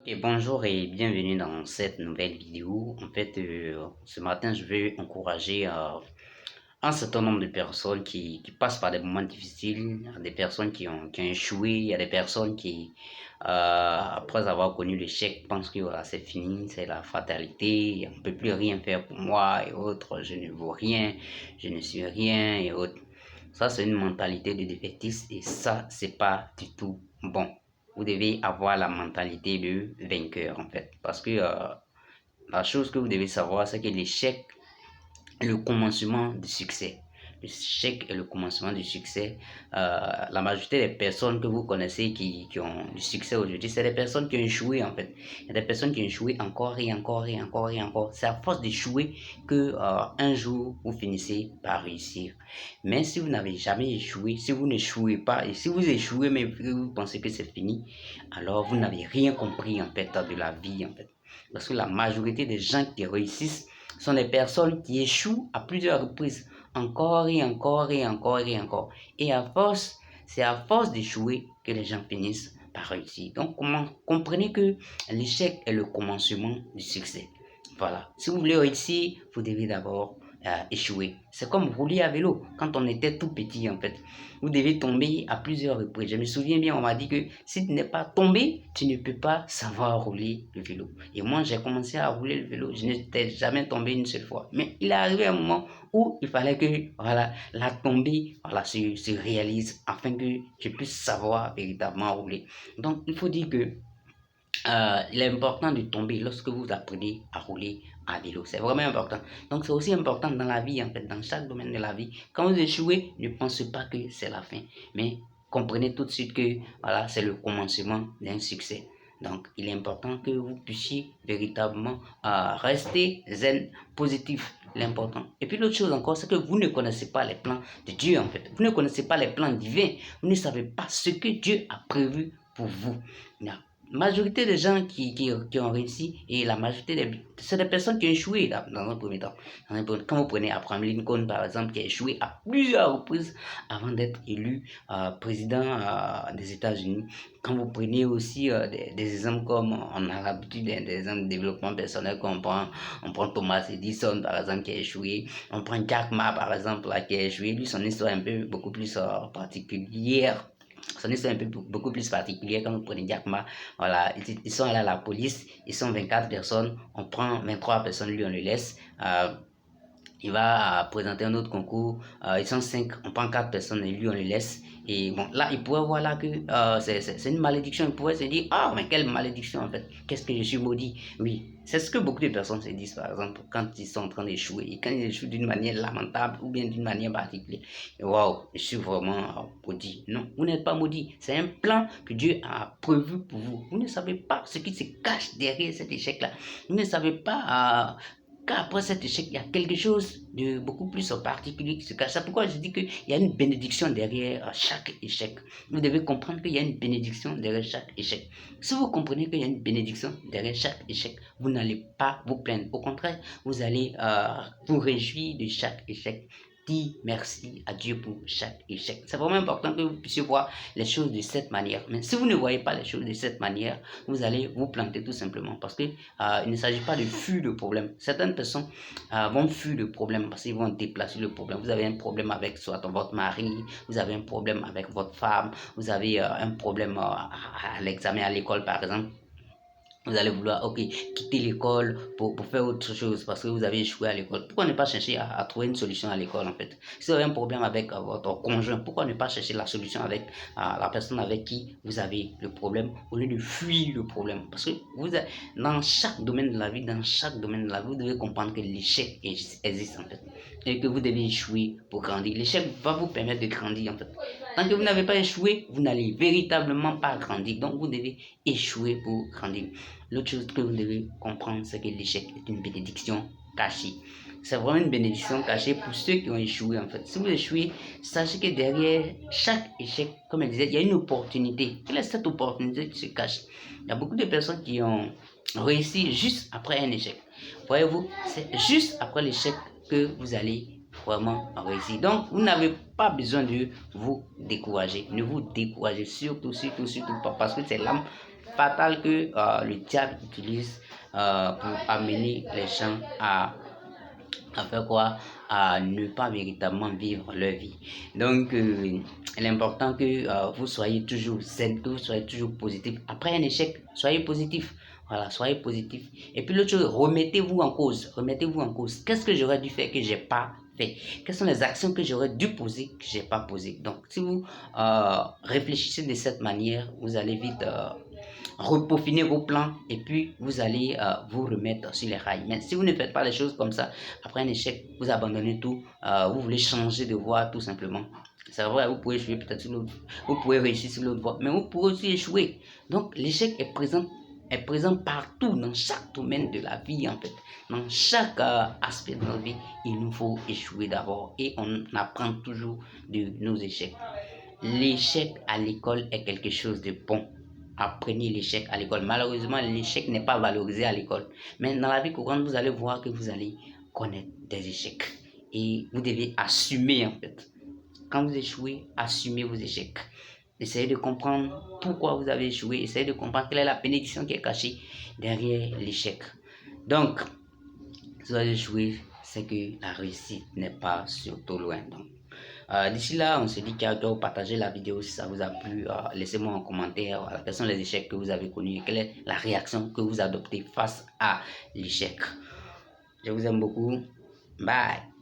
Et bonjour et bienvenue dans cette nouvelle vidéo. Ce matin, je vais encourager un certain nombre de personnes qui passent par des moments difficiles, des personnes qui ont échoué, il y a des personnes après avoir connu l'échec, pensent que voilà, c'est fini, c'est la fatalité, on ne peut plus rien faire pour moi et autres, je ne vaux rien, je ne suis rien et autres. Ça, c'est une mentalité de défaitiste et ça, c'est pas du tout bon. Vous devez avoir la mentalité de vainqueur en fait. Parce que la chose que vous devez savoir, c'est que l'échec est le commencement du succès. L'échec est le commencement du succès. La majorité des personnes que vous connaissez qui ont du succès aujourd'hui, c'est des personnes qui ont échoué en fait. Il y a des personnes qui ont échoué encore et encore et encore et encore. C'est à force d'échouer que un jour vous finissez par réussir. Mais si vous n'avez jamais échoué, si vous n'échouez pas et si vous échouez mais que vous pensez que c'est fini, alors vous n'avez rien compris en fait de la vie en fait. Parce que la majorité des gens qui réussissent sont des personnes qui échouent à plusieurs reprises, encore et encore et encore et encore. Et c'est à force d'échouer que les gens finissent par réussir. Donc, comprenez que l'échec est le commencement du succès. Voilà. Si vous voulez réussir, vous devez d'abord échouer. C'est comme rouler à vélo quand on était tout petit en fait. Vous devez tomber à plusieurs reprises. Je me souviens bien, on m'a dit que si tu n'es pas tombé, tu ne peux pas savoir rouler le vélo. Et moi, j'ai commencé à rouler le vélo. Je n'étais jamais tombé une seule fois. Mais il est arrivé un moment où il fallait que voilà, la tombée se réalise afin que je puisse savoir véritablement rouler. Donc, il faut dire que il est important de tomber lorsque vous apprenez à rouler à vélo. C'est vraiment important. Donc, c'est aussi important dans la vie, en fait, dans chaque domaine de la vie. Quand vous échouez, ne pensez pas que c'est la fin. Mais comprenez tout de suite que voilà, c'est le commencement d'un succès. Donc, il est important que vous puissiez véritablement rester zen, positif, l'important. Et puis l'autre chose encore, c'est que vous ne connaissez pas les plans de Dieu, en fait. Vous ne connaissez pas les plans divins. Vous ne savez pas ce que Dieu a prévu pour vous. La majorité des gens qui ont réussi et la majorité c'est des personnes qui ont échoué dans un premier temps. Quand vous prenez Abraham Lincoln, par exemple, qui a échoué à plusieurs reprises avant d'être élu président des États-Unis. Quand vous prenez aussi des exemples comme on a l'habitude des exemples de développement personnel, on prend Thomas Edison, par exemple, qui a échoué. On prend Jack Ma, par exemple, là, qui a échoué. Lui, son histoire est un peu beaucoup plus particulière. Son histoire est un peu beaucoup plus particulière quand vous prenez Jack Ma. Voilà, ils sont allés à la police, ils sont 24 personnes, on prend 23 personnes, lui on le laisse. Il va présenter un autre concours, ils sont 5, on prend 4 personnes et lui on le laisse. Et bon, là, il pourrait voir là que c'est une malédiction, il pourrait se dire, ah, mais quelle malédiction en fait, qu'est-ce que je suis maudit? Oui, c'est ce que beaucoup de personnes se disent par exemple quand ils sont en train d'échouer, et quand ils échouent d'une manière lamentable ou bien d'une manière particulière. Waouh, je suis vraiment maudit. Non, vous n'êtes pas maudit, c'est un plan que Dieu a prévu pour vous. Vous ne savez pas ce qui se cache derrière cet échec-là. Vous ne savez pas qu'après cet échec, il y a quelque chose de beaucoup plus particulier qui se cache. C'est pourquoi je dis qu'il y a une bénédiction derrière chaque échec. Vous devez comprendre qu'il y a une bénédiction derrière chaque échec. Si vous comprenez qu'il y a une bénédiction derrière chaque échec, vous n'allez pas vous plaindre. Au contraire, vous allez vous réjouir de chaque échec. Dis merci à Dieu pour chaque échec. C'est vraiment important que vous puissiez voir les choses de cette manière. Mais si vous ne voyez pas les choses de cette manière, vous allez vous planter tout simplement parce que il ne s'agit pas de fuir le problème. Certaines personnes vont fuir le problème parce qu'ils vont déplacer le problème. Vous avez un problème avec soit votre mari, vous avez un problème avec votre femme, vous avez un problème à l'examen à l'école par exemple. Vous allez vouloir, ok, quitter l'école pour faire autre chose parce que vous avez échoué à l'école. Pourquoi ne pas chercher à trouver une solution à l'école en fait? Si vous avez un problème avec votre conjoint, pourquoi ne pas chercher la solution avec la personne avec qui vous avez le problème au lieu de fuir le problème? Parce que dans chaque domaine de la vie, vous devez comprendre que l'échec existe en fait. Et que vous devez échouer pour grandir. L'échec va vous permettre de grandir en fait. Tant que vous n'avez pas échoué, vous n'allez véritablement pas grandir. Donc vous devez échouer pour grandir. L'autre chose que vous devez comprendre, c'est que l'échec est une bénédiction cachée. C'est vraiment une bénédiction cachée pour ceux qui ont échoué en fait. Si vous échouez, sachez que derrière chaque échec, comme je disais, il y a une opportunité. Quelle est cette opportunité qui se cache? Il y a beaucoup de personnes qui ont réussi juste après un échec. Voyez-vous, c'est juste après l'échec que vous allez vraiment réussir. Donc, vous n'avez pas besoin de vous décourager. Ne vous découragez surtout pas parce que c'est l'âme fatale que le diable utilise pour amener les gens à faire quoi? À ne pas véritablement vivre leur vie. Donc, il est important que vous soyez toujours zen, que vous soyez toujours positif. Après un échec, soyez positif. Voilà, soyez positif. Et puis l'autre chose, remettez-vous en cause. Remettez-vous en cause. Qu'est-ce que j'aurais dû faire que j'ai pas fait? Quelles sont les actions que j'aurais dû poser que j'ai pas posées? Donc, si vous réfléchissez de cette manière, vous allez vite repeaufiner vos plans et puis vous allez vous remettre sur les rails. Mais si vous ne faites pas les choses comme ça, après un échec, vous abandonnez tout, vous voulez changer de voie tout simplement. C'est vrai, vous pouvez échouer peut-être sur l'autre, vous pouvez réussir sur l'autre voie, mais vous pouvez aussi échouer. Donc l'échec est présent partout, dans chaque domaine de la vie en fait. Dans chaque aspect de notre vie, il nous faut échouer d'abord et on apprend toujours de nos échecs. L'échec à l'école est quelque chose de bon. Apprenez l'échec à l'école. Malheureusement, l'échec n'est pas valorisé à l'école. Mais dans la vie courante, vous allez voir que vous allez connaître des échecs. Et vous devez assumer en fait. Quand vous échouez, assumez vos échecs. Essayez de comprendre pourquoi vous avez échoué. Essayez de comprendre quelle est la bénédiction qui est cachée derrière l'échec. Donc, si vous avez échoué, c'est que la réussite n'est pas surtout loin. Donc, d'ici là, on se dit qu'à vous partager la vidéo si ça vous a plu. Laissez-moi en commentaire quels sont les échecs que vous avez connus et quelle est la réaction que vous adoptez face à l'échec. Je vous aime beaucoup. Bye.